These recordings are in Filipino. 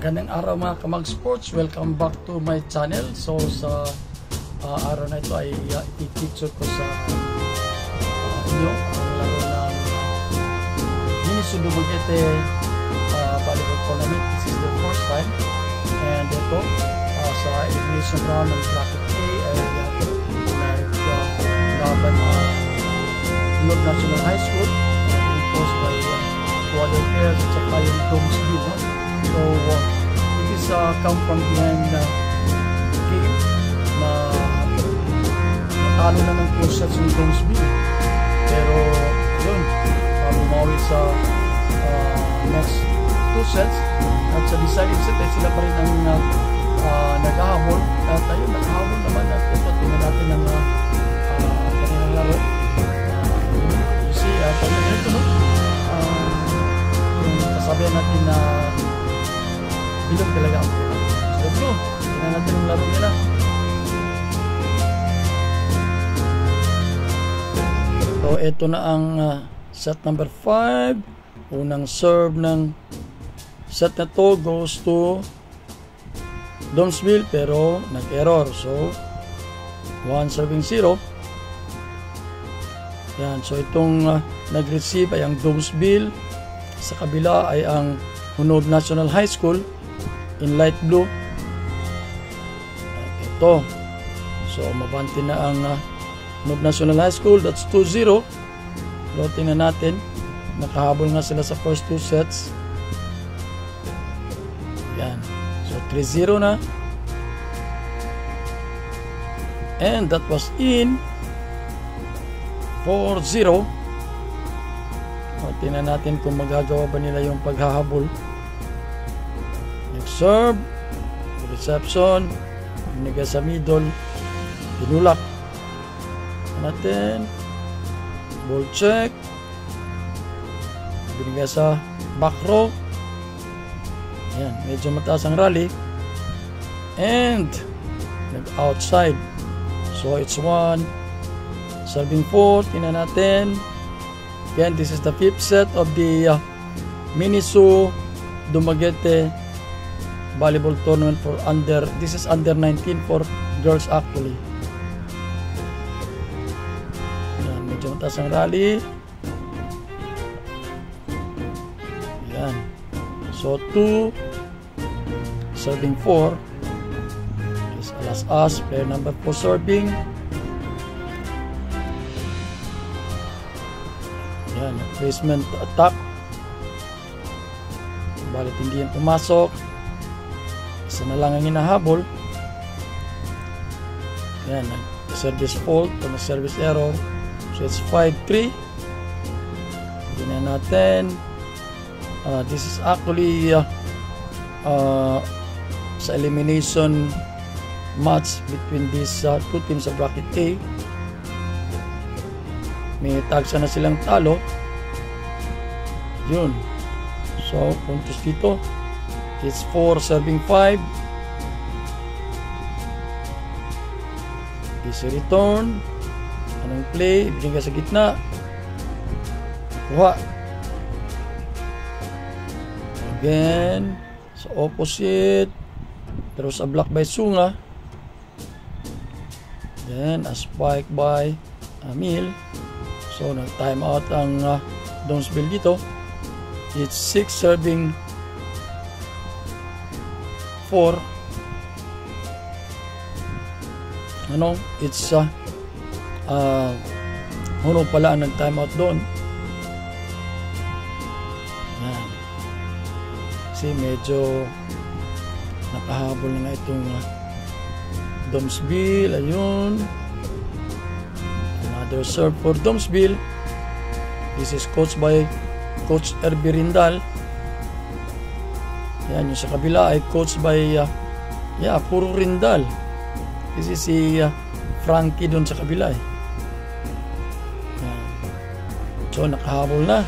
Magandang araw mga Kamag Sports, welcome back to my channel. So sa araw na ito ay i-picture ko sa inyo ang laro ng Miniso Dumaguete volleyball tournament. This is the first time, and ito sa elimination round ng bracket A ay naglaban North National High School, imposed by Guadalajara at saka yung Domesville, no? So it is come from behind game na natalo na ng 2 sets yung Domesville, pero yun, bumawi sa next 2 sets, at sa deciding set ay sila pa rin ang naghahabol, at ayun, naghahabol naman. At ito, tingnan natin ang kanilang laro. You see, pag ganito, no? Yung kasabihan natin na bilog talaga ang pula. So ito, tingnan natin yung laro nila. So ito na ang set number 5. Unang serve ng set na to goes to Domesville, pero nag-error. So 1 serving 0. Yan, so itong nag-receive ay ang Domesville, sa kabila ay ang Hunob National High School in light blue. At ito, so mabante na ang Hunob National High School. That's 2-0. So tingnan natin, nakahabol nga sila sa first 2 sets. Yan, so 3-0 na, and that was in 4-0. Tingnan natin kung magagawa ba nila yung paghahabol. Next serve, reception, binigay sa middle, tinulak natin, ball check, binigay sa back row. Yan, medyo mataas ang rally, and nag-outside. So it's 1 serving 4. Tingnan natin. Again, this is the 5th set of the Miniso Dumaguete volleyball tournament for this is under 19 for girls actually. Yan, medyo mataas ang rally. Yan. So 2 serving 4 is Alas As, player number 4 serving. Yan, placement attack, balit hindi yan pumasok. Isa na lang ang hinahabol. Yan, service fault o service error. So it's 5-3. Tingnan natin. This is actually sa elimination match between these 2 teams sa bracket A. May tagsa na silang talo. Yun. So puntos dito, it's 4 serving 5. Easy return. Anong play? Binigay sa gitna, kuha. Again sa opposite, pero sa block by Sunga. Then a spike by Amil. So nag-time out ang Domesville dito. It's 6 serving 4. Ano? It's Huno pala ang nag-time out doon. Yan. Kasi medyo nakahabol na nga itong Domesville. Ayun. Another serve for Domesville. This is coached by Coach Erby Rindal. Yan, yung sa kabila ay coached by puro Rindal. This is si Frankie dun sa kabila. Yan. So nakahabol na.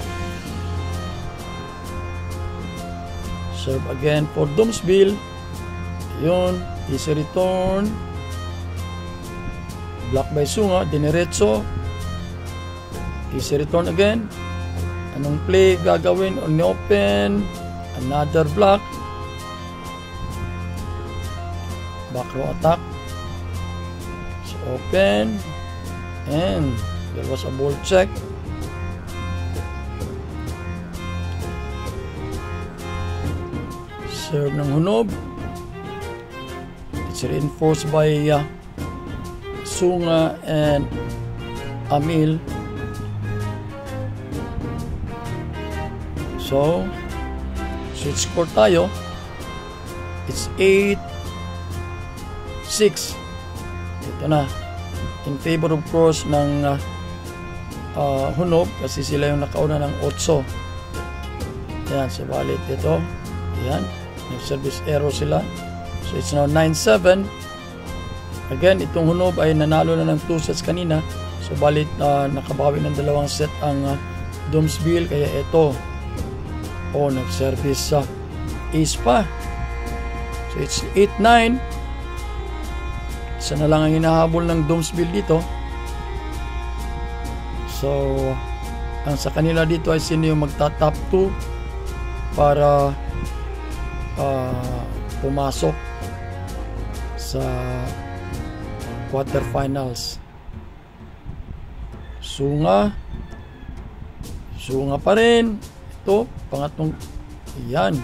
Serve again for Domesville. Yun, easy return. Block by Sunga, diniretso. Easy return again. Anong play gagawin? On the open. Another block. Back row attack. So open. And there was a ball check. Serve ng Hunob. It's reinforced by Sunga and Amil. So, switch score tayo. It's 8-6. Ito na. In favor of course ng Hunob kasi sila yung nakauna ng 8. Ayan, so balit ito. Ayan, nag-service error sila. So it's now 9-7. Again, itong Hunob ay nanalo na ng 2 sets kanina. So balit nakabawi ng 2 set ang Domsville. Kaya ito, nag-service ace pa. So it's 8-9. Isa na lang ang hinahabol ng Domsville dito. So ang sa kanila dito ay sino yung magta-top 2 para pumasok sa quarterfinals. Sunga pa rin. Ito, pangatlong, yan,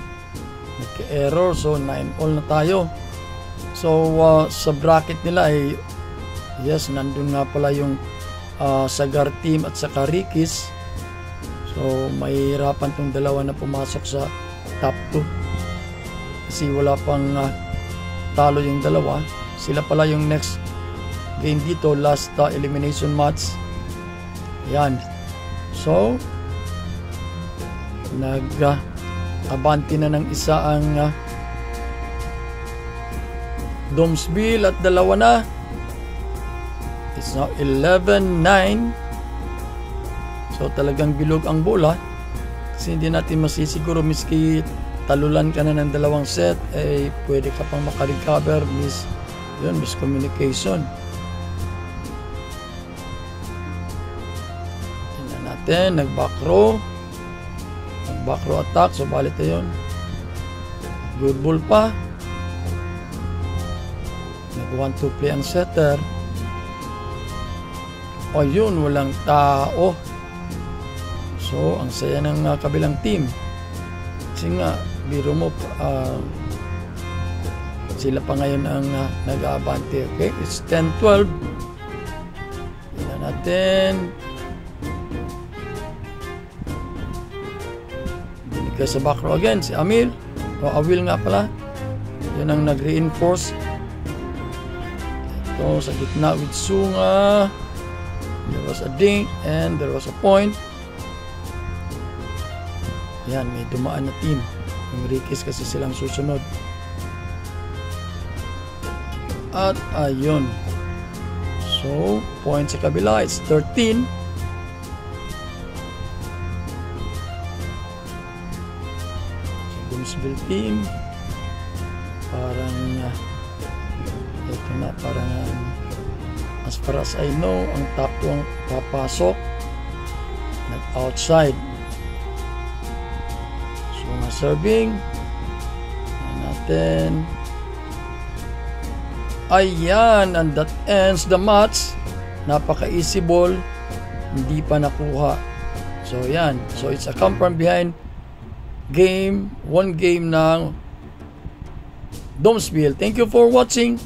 nagka-error. So 9-all na tayo. So sa bracket nila ay yes, nandun nga pala yung Sagar team at saka Ricky's. So may hirapan tong dalawa na pumasok sa top 2 kasi wala pang talo yung dalawa. Sila pala yung next game dito, last elimination match. Yan. So nag-abante na ng isa ang Domsville at 2 na. It's now 11-9. So talagang bilog ang bola kasi hindi natin masisiguro miski talulan ka na ng 2 set eh pwede ka pang makarecover. Miscommunication. Tingnan natin, nag-back row attack. So balit na yun. Good ball pa. Nag-1-2 play ang setter. Yun, walang tao. So ang saya ng kabilang team kasi nga biro mo sila pa ngayon ang nag-aabante. Okay, it's 10-12. Tingnan natin. Binigay sa back row again si Amil. Awil nga pala. Yun ang nag-reinforce. Ito sa gitna with Sunga. There was a dink and there was a point. Yan, may dumaan na team. Yung Ricky's kasi silang susunod. At ayun. So, point sa kabila, it's 13. Domsville team. Parang ito na, parang as far as I know, ang top 2 ang papasok. Nag-outside. So, serving. Natin. Ayan, and that ends the match. Napaka-easy ball. Hindi pa nakuha. So, yan. So, it's a come from behind game. 1 game ng Domsville. Thank you for watching.